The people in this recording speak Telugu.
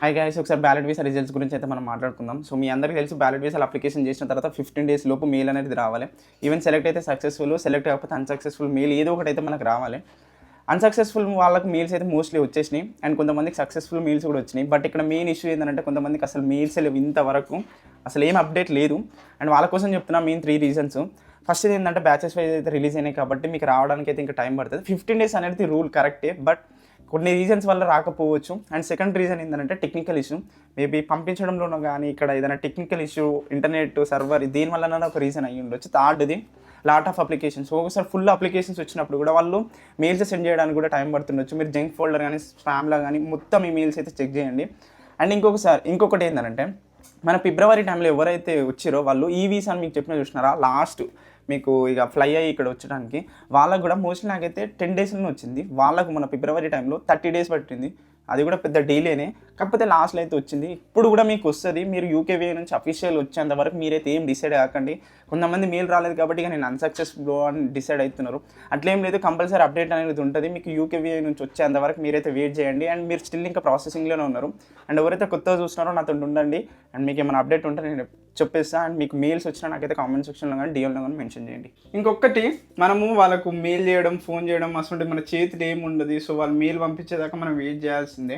హాయ్ గైస్, ఒకసారి బ్యాలెట్ వీసా రిజల్ట్స్ గురించి అయితే మనం మాట్లాడుకుందాం. సో మీ అందరికీ తెలుసు, బ్యాలెట్ వీసాలు అప్లికేషన్ చేసిన తర్వాత 15 డేస్ లోపు మెయిల్ అనేది రావాలి. ఈవెన్ సెలెక్ట్ అయితే సక్సెస్ఫుల్, సెలెక్ట్ కాకపోతే అన్సక్సెస్ఫుల్ మెయిల్ ఏదో ఒకటి అయితే మనకు రావాలి. అన్సక్సెస్ఫుల్ వాళ్ళకి మెయిల్స్ అయితే మోస్ట్లీ వచ్చేసినాయి అండ్ కొంతమందికి సక్సెస్ఫుల్ మెయిల్స్ కూడా వచ్చినాయి. బట్ ఇక్కడ మెయిన్ ఇష్యూ ఏంటంటే కొంతమందికి అసలు మెయిల్స్ లేవు, ఇంతవరకు అసలు ఏం అప్డేట్ లేదు. అండ్ వాళ్ళ కోసం చెప్తున్నా మెయిన్ 3 రీజన్స్. ఫస్ట్ ఏంటంటే బ్యాచెస్ వైజ్ అయితే రిలీజ్ అయినాయి కాబట్టి మీకు రావడానికి అయితే ఇంకా టైం పడుతుంది. 15 డేస్ అనేది రూల్ కరెక్టే, బట్ కొన్ని రీజన్స్ వల్ల రాకపోవచ్చు. అండ్ సెకండ్ రీజన్ ఏంటంటే టెక్నికల్ ఇష్యూ. మేబీ పంపించడంలోనో కానీ ఇక్కడ ఏదైనా టెక్నికల్ ఇష్యూ, ఇంటర్నెట్ సర్వర్ దీనివల్ల ఒక రీజన్ అయ్యి ఉండొచ్చు. థర్డ్ది లాట్ ఆఫ్ అప్లికేషన్స్. ఒకసారి ఫుల్ అప్లికేషన్స్ వచ్చినప్పుడు కూడా వాళ్ళు మెయిల్స్ సెండ్ చేయడానికి కూడా టైం పడుతుండొచ్చు. మీరు జంక్ ఫోల్డర్ కానీ స్పామ్లో కానీ మొత్తం ఈ మెయిల్స్ అయితే చెక్ చేయండి. అండ్ ఇంకొకటి ఏంటంటే మన ఫిబ్రవరి టైంలో ఎవరైతే వచ్చారో వాళ్ళు ఈ వీసా అని మీకు చెప్పిన చూసినారా, లాస్ట్ మీకు ఇక ఫ్లై అయ్యి ఇక్కడ వచ్చడానికి వాళ్ళకు కూడా మోస్ట్లీ నాకైతే 10 డేస్లోనే వచ్చింది. వాళ్ళకు మన ఫిబ్రవరి టైంలో 30 డేస్ పట్టింది. అది కూడా పెద్ద డీలేనే, కాకపోతే లాస్ట్లో అయితే వచ్చింది. ఇప్పుడు కూడా మీకు వస్తుంది. మీరు యూకేవీ నుంచి అఫీషియల్ వచ్చేంత వరకు మీరైతే ఏం డిసైడ్ కాకండి. కొంతమంది మెయిల్ రాలేదు కాబట్టి ఇక నేను అన్సక్సెస్ఫుల్ అని డిసైడ్ అవుతున్నారు. అట్లేం లేదు, కంపల్సరీ అప్డేట్ అనేది ఉంటుంది. మీకు యూకేవీ నుంచి వచ్చేంత వరకు మీరైతే వెయిట్ చేయండి. అండ్ మీరు స్టిల్ ఇంకా ప్రాసెసింగ్లోనే ఉన్నారు. అండ్ ఎవరైతే కొత్తగా చూస్తున్నారో నాతో ఉండండి. అండ్ మీకు ఏమైనా అప్డేట్ ఉంటే నేను చెప్పేస్తా. అండ్ మీకు మెయిల్స్ వచ్చినా నాకైతే కామెంట్ సెక్షన్లో కానీ డిఎంలో కానీ మెన్షన్ చేయండి. ఇంకొకటి, మనము వాళ్ళకు మెయిల్ చేయడం, ఫోన్ చేయడం అసలు మన చేతిలో ఏమి ఉండదు. సో వాళ్ళు మెయిల్ పంపించేదాకా మనం వెయిట్ చేయాల్సిందే.